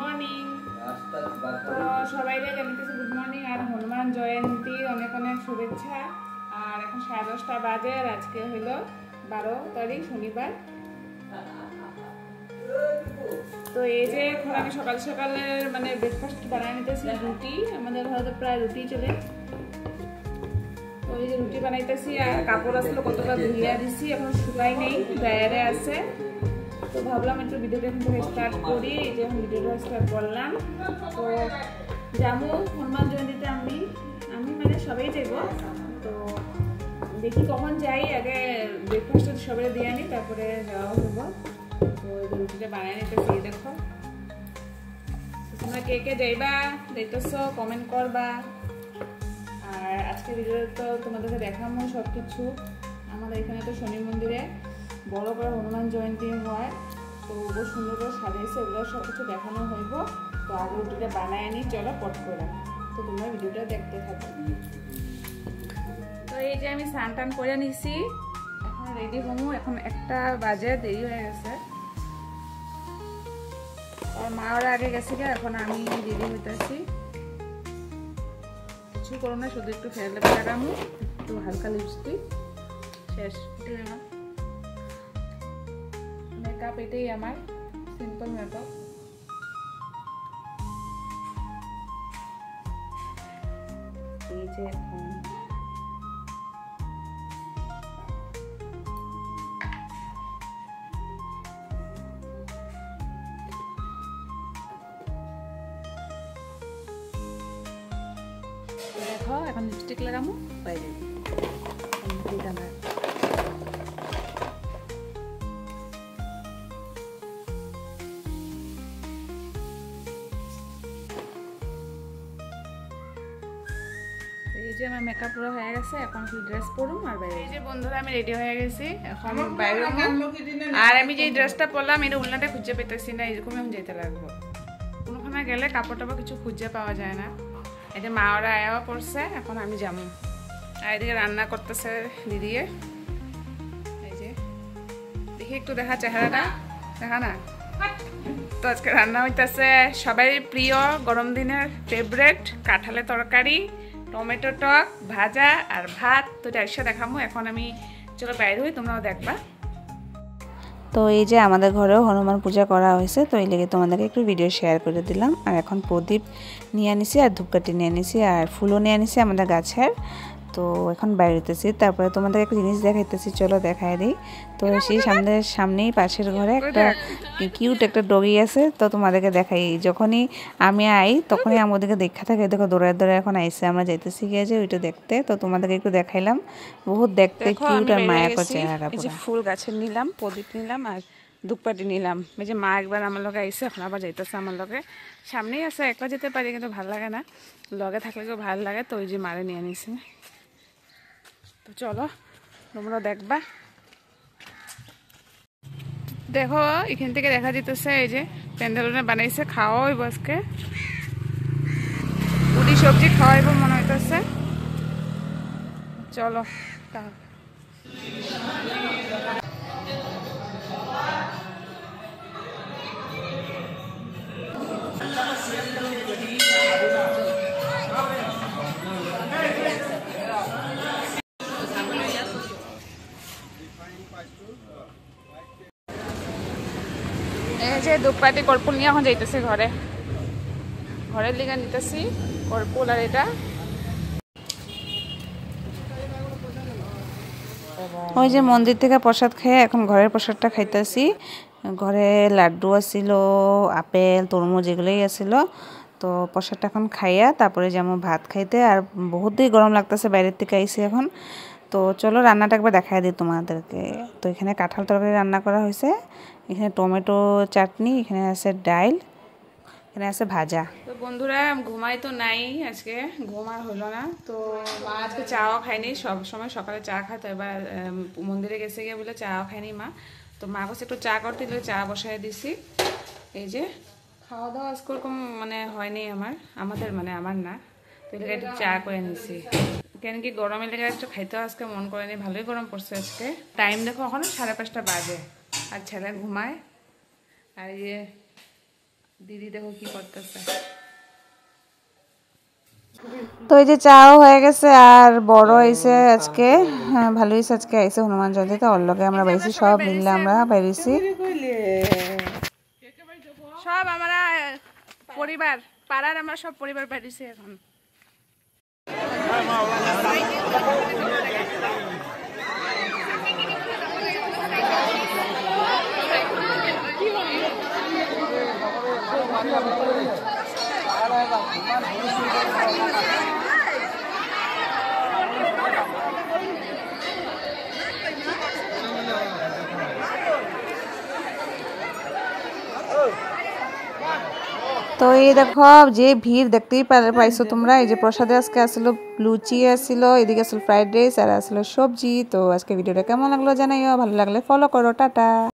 Morning. তো সবাইকে জানাতেছি good morning আর হনুমান জয়ন্তী অনেক অনেক শুভেচ্ছা। আর এখন 10:30 বাজে আর আজকে হলো 12 তারিখ শনিবার। তো এই যে এখন আমি সকাল সকালের মানে ব্রেকফাস্ট বানিয়ে নিতেছি, রুটি। আমাদের ঘরে তো প্রায় রুটি চলে। তো এই যে রুটি বানাইতেছি আর কাপড় আসলে কতটা ধুইয়া দিছি, এখন শুকাই নেই, ড্রায়ারে আছে। তো ভাবলাম একটু ভিডিওটা এখন থেকে স্টার্ট করি। এই যে ভিডিওটা স্টার্ট করলাম। তো যাবো হনুমান জয়ন্তীতে আমি মানে সবাই যাবো। তো দেখি কখন যাই, আগে ব্রেকফাস্ট সবাই দিয়ে আনি, তারপরে যাওয়া হবো। তো রুটিটা বানিয়ে নিতেছি। দেখো তোমরা কে কে যাইবা দেখতেছো কমেন্ট করবা। আর আজকে ভিডিওতে তো তোমাদেরকে দেখাবো সব কিছু। আমাদের এখানে তো শনি মন্দিরে বড় করে হনুমান জয়ন্তী হয়, তো বহু সুন্দর করে সাজিয়েছে, ওগুলো সব কিছু দেখানো হইব। তো আগে রুটিটা বানায় নিই, চলো পট করে। তো তোমরা ভিডিওটা দেখতে থাকো। তো এই যে আমি স্নান টান করে নিছি, এখন রেডি হবো। এখন 1টা বাজে, দেরি হয়ে গেছে। আর মা ওরা আগে গেছে, এখন আমি রেডি হইতেছি। কিছু করো না, শুধু একটু ফেলে লাগামো, একটু হালকা লিপস্টিক, শেষ। মেকআপ এটাই আমার সিম্পল মেকআপ। এই যে দেখো এখন লিপস্টিক লাগামো, বাইরে এই যে আমার মেকআপ পুরো হয়ে গেছে। এখন ড্রেস পরুম আর বাইরে। এই যে বন্ধুরা আমি রেডি হয়ে গেছি, এখন বাইরে। আর আমি যে ড্রেসটা পরলাম এটা উল্লাটা খুঁজে পেতেছি না, এরকমই এখন যেতে লাগবো। কোনোখানে গেলে কাপড় টাপড় কিছু খুঁজে পাওয়া যায় না। এই যে মা ওরা আয়াও পড়ছে, এখন আমি যাবো। আর এদিকে রান্না করতেছে দিদিয়ে। এই যে দেখি একটু দেখা চেহারাটা, দেখা না। তো আজকে রান্না হইতেছে সবাই প্রিয় গরম দিনের ফেভারেট কাঁঠালের তরকারি, টমেটো টক, ভাজা আর ভাত। তো এটা দেখাবো। এখন আমি চলো বাইরে হই, তোমরাও দেখবা। তো এই যে আমাদের ঘরেও হনুমান পূজা করা হয়েছে, তো এই লেগে তোমাদেরকে একটু ভিডিও শেয়ার করে দিলাম। আর এখন প্রদীপ নিয়ে আনিছি আর ধূপকাঠি নিয়ে আনিছি আর ফুলও নিয়ে আনিছি আমাদের গাছের। তো এখন বাইরেতেছি, তারপরে তোমাদের একটা জিনিস দেখাইতেছি, চলো দেখাই দিই। তো সেই সামনেই পাশের ঘরে একটা কিউট একটা ডগি আছে। তো তোমাদেরকে দেখাই, যখনই আমি আই তখনই আমাদেরকে দেখা থাকে। দেখো দৌড়ায় দৌড়ায় এখন আইসে, আমরা যাইতেছি গিয়ে যে ওইটা দেখতে। তো তোমাদেরকে একটু দেখাইলাম, বহুত দেখতে কিউট আর মায়াকর চেহারা। এই যে ফুল গাছের নিলাম, প্রদীপ নিলাম আর ধূপকাঠি নিলাম। এই যে মা একবার আমার লগে আইসে, এখন আবার যাইতেছে আমার লগে। সামনেই আছে, একবার যেতে পারি কিন্তু ভালো লাগে না, লগে থাকলে কেউ ভালো লাগে। তো ওই যে মারে নিয়ে নিছি। তো চলো তোমরা দেখবা। দেখো এখান থেকে দেখা যেতেছে এই যে প্যান্ডেলটা বানাইছে, খাওয়াইব আজকে পুরি সবজি খাওয়াইব মনে হইতেছে। চলো তাহলে এই যে ধূপকাঠি কর্পূর নিয়ে এখন যাইতেছি ঘরের লিগা নিতেছি কর্পূর। আর এটা ওই যে মন্দির থেকে প্রসাদ খেয়ে এখন ঘরের প্রসাদটা খাইতেছি। ঘরে লাড্ডু আসিল, আপেল, তরমুজ এগুলোই আসিল। তো প্রসাদটা এখন খাইয়া তারপরে যেমন ভাত খাইতে। আর বহুতই গরম লাগতেছে, বাইরের থেকে আইসি এখন। তো চলো রান্নাটা একবার দেখাই দিই তোমাদেরকে। তো এখানে কাঁঠাল তরকারি রান্না করা হয়েছে, এখানে টমেটো চাটনি, এখানে আছে ডাইল, এখানে আছে ভাজা। তো বন্ধুরা ঘুমাই তো নাই, আজকে ঘুম আর হলো না। তো মা আজকে চাও খায়নি, সব সময় সকালে চা খায়। তো এবার মন্দিরে গেছে গিয়ে বলে চাও খায়নি মা। তো মা কাছে একটু চা করতে দিলে চা বসাই দিছি। এই যে খাওয়া দাওয়া আজকে ওরকম মানে হয়নি আমাদের মানে আমার না। তো এলাকায় একটু চা করে নিছি, কেন কি গরমের লেগে একটু খাইতেও আজকে মন করেনি। ভালোই গরম পড়ছে আজকে। টাইম দেখো এখন 5:30 বাজে আর ছেলে ঘুমায়। আর ইয়ে দিদি দেখো কি করতেছে। তো এই যে চাও হয়ে গেছে আর বড় হয়েছে আজকে, হ্যাঁ ভালো হয়েছে আজকে আইসে হনুমান জয়ন্তী, তো ওর লগে আমরা বাইরেছি সব মিললে আমরা বাইরেছি সব আমরা পরিবার পাড়ার আমরা সব পরিবার বাইরেছি এখন। তো এই দেখো যে ভিড় দেখতেই পাইছো তোমরা, এই যে প্রসাদে আজকে আসলো লুচি আসছিল, এদিকে আসলো ফ্রাইড রাইস আর আসলো সবজি। তো আজকে ভিডিওটা কেমন লাগলো জানাইও, ভালো লাগলে ফলো করো, টাটা।